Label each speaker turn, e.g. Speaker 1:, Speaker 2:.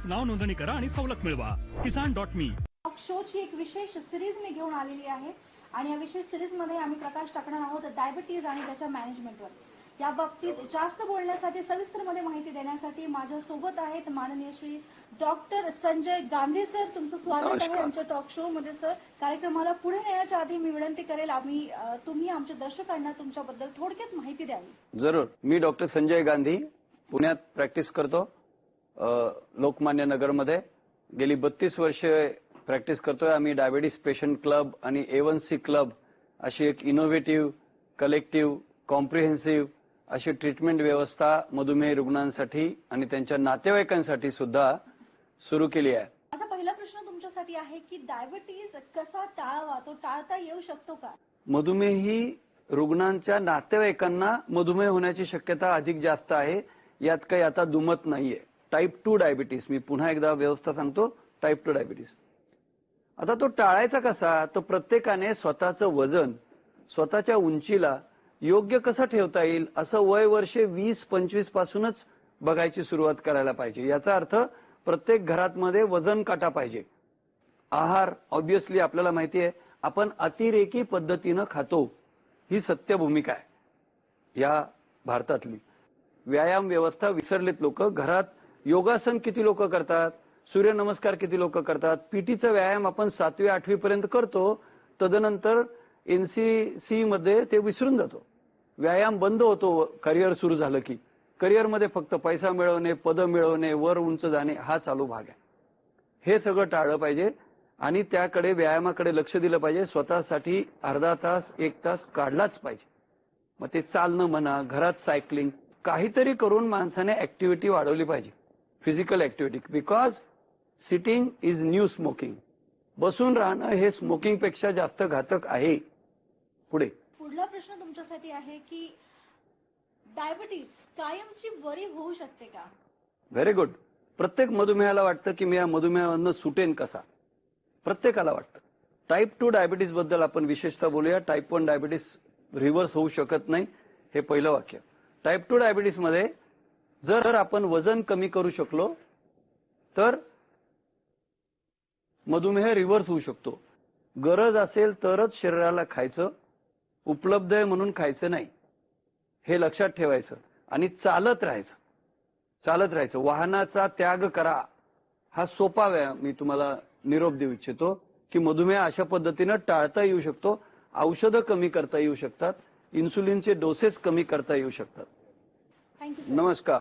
Speaker 1: आजच नाव नोंदणी करा आणि सवलत मिळवा. kisan.me
Speaker 2: टॉक शोची एक विशेष सिरीज मी घेऊन आलेली आहे आणि या विशेष सिरीज मध्ये आम्ही प्रकाश टाकणार आहोत डायबिटीज आणि त्याच्या मॅनेजमेंटवर. या बाबतीत जास्त बोलण्यासाठी सविस्तर मध्ये माहिती देण्यासाठी माझ्या सोबत आहेत माननीय श्री डॉक्टर संजय गांधी सर. तुमचं स्वागत आहे आमच्या टॉक शो मध्ये सर. कार्यक्रमाला पुढे नेण्याच्या आधी मी विनंती करेल तुम्ही आमच्या दर्शकांना तुमच्याबद्दल थोडक्यात माहिती द्यावी.
Speaker 3: जरूर. मी डॉक्टर संजय गांधी पुण्यात प्रॅक्टिस करतो. लोकमान्य नगरमध्ये गेली 32 वर्षे प्रॅक्टिस करतोय. आम्ही डायबिटीज पेशंट क्लब आणि A1C क्लब अशी एक इनोव्हेटिव्ह, कलेक्टिव्ह, कॉम्प्रिहेन्सिव्ह अशी ट्रीटमेंट व्यवस्था मधुमेह रुग्णांसाठी आणि त्यांच्या नातेवाईकांसाठी सुद्धा सुरू केली आहे.
Speaker 2: माझा पहिला प्रश्न तुमच्यासाठी आहे की डायबिटीज कसा टाळावा, तो टाळता येऊ शकतो का?
Speaker 3: मधुमेही रुग्णांच्या नातेवाईकांना मधुमेह होण्याची शक्यता अधिक जास्त आहे. यात काही आता दुमत नाहीये. टाईप 2 डायबिटीस, मी पुन्हा एकदा व्यवस्था सांगतो, टाईप 2 डायबिटीस. आता तो टाळायचा कसा? तो प्रत्येकाने स्वतःचं वजन स्वतःच्या उंचीला योग्य कसं ठेवता येईल असं वय वर्षे 20-25 पासूनच बघायची सुरुवात करायला पाहिजे. याचा अर्थ प्रत्येक घरामध्ये वजन काटा पाहिजे. आहार ऑब्व्हियसली आपल्याला माहिती आहे आपण अतिरेकी पद्धतीनं खातो, ही सत्य भूमिका आहे या भारतातली. व्यायाम व्यवस्था विसरलेत लोक. घरात योगासन किती लोक करतात, सूर्यनमस्कार किती लोक करतात, पीटीचा व्यायाम आपण 7वी 8वी पर्यंत करतो, तदनंतर NCC मध्ये ते विसरून जातो. व्यायाम बंद होतो करिअर सुरू झालं की. करिअरमध्ये फक्त पैसा मिळवणे, पद मिळवणे, वर उंच जाणे हा चालू भाग आहे. हे सगळं टाळलं पाहिजे आणि त्याकडे व्यायामाकडे लक्ष दिलं पाहिजे. स्वतःसाठी अर्धा तास 1 तास काढलाच पाहिजे. मग ते चालणं म्हणा, घरात सायकलिंग, काहीतरी करून माणसाने ऍक्टिव्हिटी वाढवली पाहिजे, physical activity. Because sitting is new smoking. बसून राहणं हे स्मोकिंग पेक्षा जास्त घातक आहे.
Speaker 2: पुढला प्रश्न तुमच्यासाठी आहे की डायबिटीज कायमची बरी होऊ शकते का?
Speaker 3: Very good. प्रत्येक मधुमेहाला वाटतं की मी या मधुमेहावरनं सुटेन कसा. प्रत्येकाला वाटतं. टाईप 2 डायबिटीस बद्दल आपण विशेषतः बोलूया. टाईप 1 डायबिटीस रिव्हर्स होऊ शकत नाही, हे पहिलं वाक्य. टाईप 2 डायबिटीस मध्ये जर आपण वजन कमी करू शकलो तर मधुमेह रिव्हर्स होऊ शकतो. गरज असेल तरच शरीराला खायचं, उपलब्ध आहे म्हणून खायचं नाही, हे लक्षात ठेवायचं आणि चालत राहायचं. वाहनाचा त्याग करा हा सोपा व्यायाम मी तुम्हाला निरोप देऊ इच्छितो की मधुमेह अशा पद्धतीनं टाळता येऊ शकतो. औषधं कमी करता येऊ शकतात, इन्सुलिनचे डोसेस कमी करता येऊ शकतात.
Speaker 2: थँक्यू.
Speaker 3: नमस्कार.